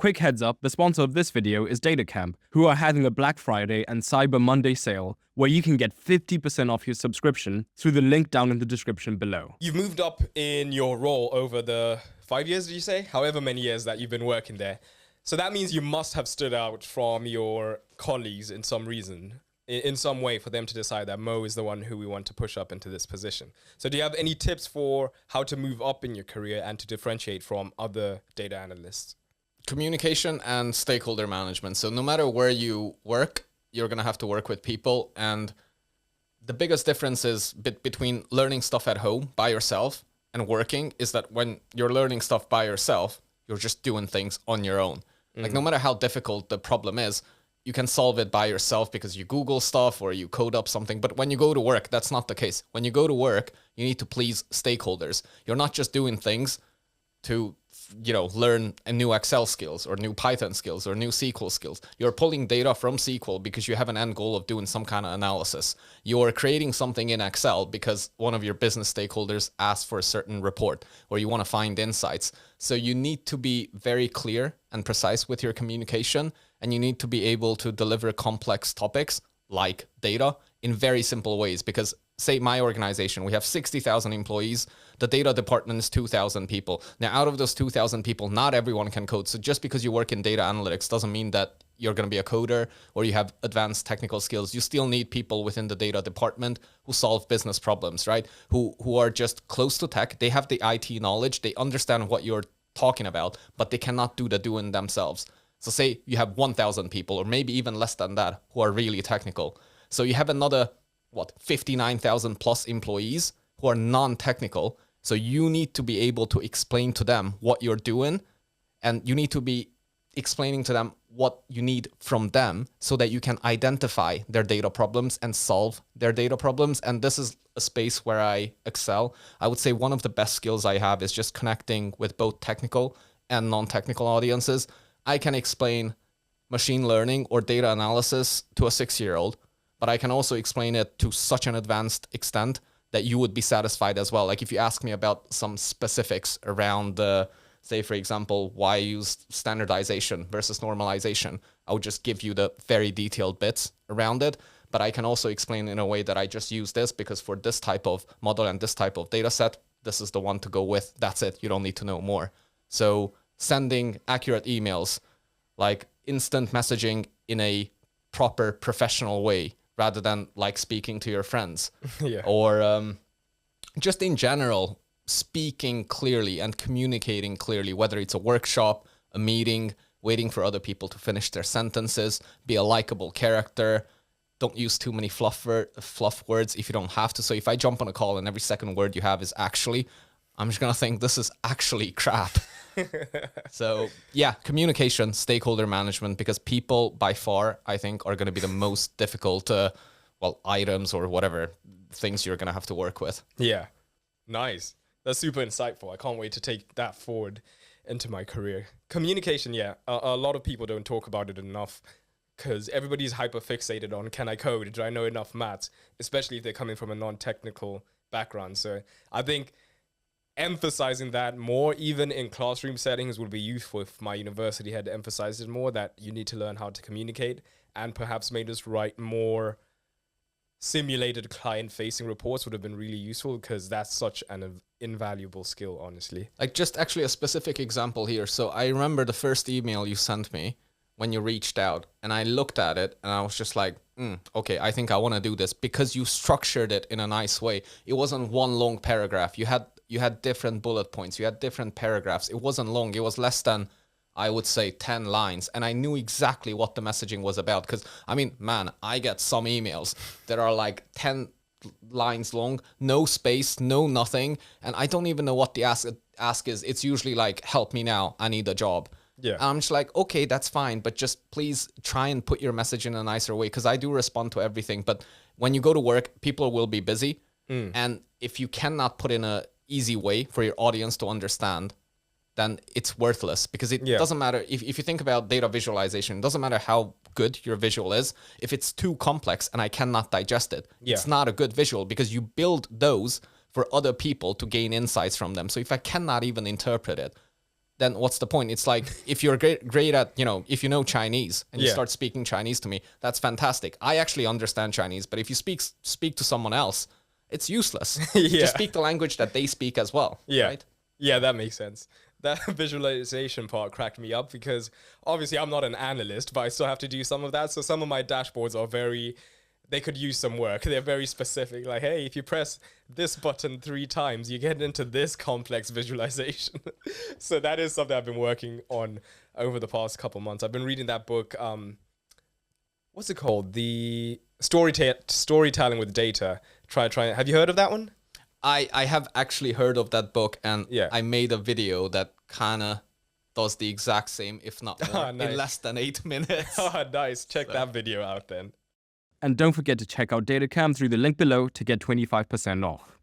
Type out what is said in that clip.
Quick heads up, the sponsor of this video is DataCamp, who are having a Black Friday and Cyber Monday sale where you can get 50% off your subscription through the link down in the description below. You've moved up in your role over the 5 years, did you say? However many years that you've been working there. So that means you must have stood out from your colleagues in some reason, in some way, for them to decide that Mo is the one who we want to push up into this position. So do you have any tips for how to move up in your career and to differentiate from other data analysts? Communication and stakeholder management. So no matter where you work, you're going to have to work with people. And the biggest difference is between learning stuff at home by yourself and working is that when you're learning stuff by yourself, you're just doing things on your own. Like no matter how difficult the problem is, you can solve it by yourself because you Google stuff or you code up something. But when you go to work, that's not the case. When you go to work, you need to please stakeholders. You're not just doing things to, learn a new Excel skills or new Python skills or new SQL skills. You're pulling data from SQL because you have an end goal of doing some kind of analysis. You're creating something in Excel because one of your business stakeholders asked for a certain report or you want to find insights. So you need to be very clear and precise with your communication, and you need to be able to deliver complex topics like data in very simple ways. Because say my organization, we have 60,000 employees. The data department is 2,000 people. Now, out of those 2,000 people, not everyone can code. So just because you work in data analytics doesn't mean that you're going to be a coder or you have advanced technical skills. You still need people within the data department who solve business problems, right? Who are just close to tech. They have the IT knowledge. They understand what you're talking about, but they cannot do the doing themselves. So say you have 1,000 people or maybe even less than that who are really technical. So you have another 59,000 plus employees who are non-technical. So you need to be able to explain to them what you're doing, and you need to be explaining to them what you need from them so that you can identify their data problems and solve their data problems. And this is a space where I excel. I would say one of the best skills I have is just connecting with both technical and non-technical audiences. I can explain machine learning or data analysis to a 6-year-old, but I can also explain it to such an advanced extent that you would be satisfied as well. Like if you ask me about some specifics around, say, for example, why I use standardization versus normalization, I would just give you the very detailed bits around it. But I can also explain in a way that I just use this because for this type of model and this type of data set, this is the one to go with. That's it. You don't need to know more. So sending accurate emails, like instant messaging in a proper professional way, rather than like speaking to your friends. Yeah. Or just in general, speaking clearly and communicating clearly, whether it's a workshop, a meeting, waiting for other people to finish their sentences, be a likable character. Don't use too many fluff words if you don't have to. So if I jump on a call and every second word you have is actually, I'm just going to think this is actually crap. So yeah, communication, stakeholder management, because people by far, I think, are going to be the most difficult, items or whatever things you're going to have to work with. Yeah. Nice. That's super insightful. I can't wait to take that forward into my career. Communication, yeah. A lot of people don't talk about it enough because everybody's hyper fixated on, can I code? Do I know enough maths? Especially if they're coming from a non-technical background. So I think emphasizing that more, even in classroom settings, would be useful if my university had emphasized it more, that you need to learn how to communicate, and perhaps made us write more simulated client-facing reports would have been really useful, because that's such an invaluable skill, honestly. Like just actually a specific example here. So I remember the first email you sent me when you reached out, and I looked at it and I was just like, okay, I think I want to do this, because you structured it in a nice way. It wasn't one long paragraph. You had different bullet points. You had different paragraphs. It wasn't long. It was less than, I would say, 10 lines. And I knew exactly what the messaging was about. Because, I mean, man, I get some emails that are like 10 lines long, no space, no nothing. And I don't even know what the ask is. It's usually like, help me now, I need a job. Yeah. And I'm just like, okay, that's fine. But just please try and put your message in a nicer way. Because I do respond to everything. But when you go to work, people will be busy. And if you cannot put in a easy way for your audience to understand, then it's worthless, because it doesn't matter. If you think about data visualization, it doesn't matter how good your visual is. If it's too complex and I cannot digest it, it's not a good visual, because you build those for other people to gain insights from them. So if I cannot even interpret it, then what's the point? It's like, if you're great at, if you know Chinese and you Yeah. start speaking Chinese to me, that's fantastic. I actually understand Chinese, but if you speak to someone else, it's useless. Yeah. Just speak the language that they speak as well. Yeah. Right? Yeah, that makes sense. That visualization part cracked me up because obviously I'm not an analyst, but I still have to do some of that. So some of my dashboards are they could use some work. They're very specific. Like, hey, if you press this button 3 times, you get into this complex visualization. So that is something I've been working on over the past couple months. I've been reading that book. What's it called? The storytelling with data. Try. Have you heard of that one? I have actually heard of that book, and Yeah. I made a video that kind of does the exact same, if not more, Nice. in less than 8 minutes. Oh, nice. Check that video out then. And don't forget to check out DataCamp through the link below to get 25% off.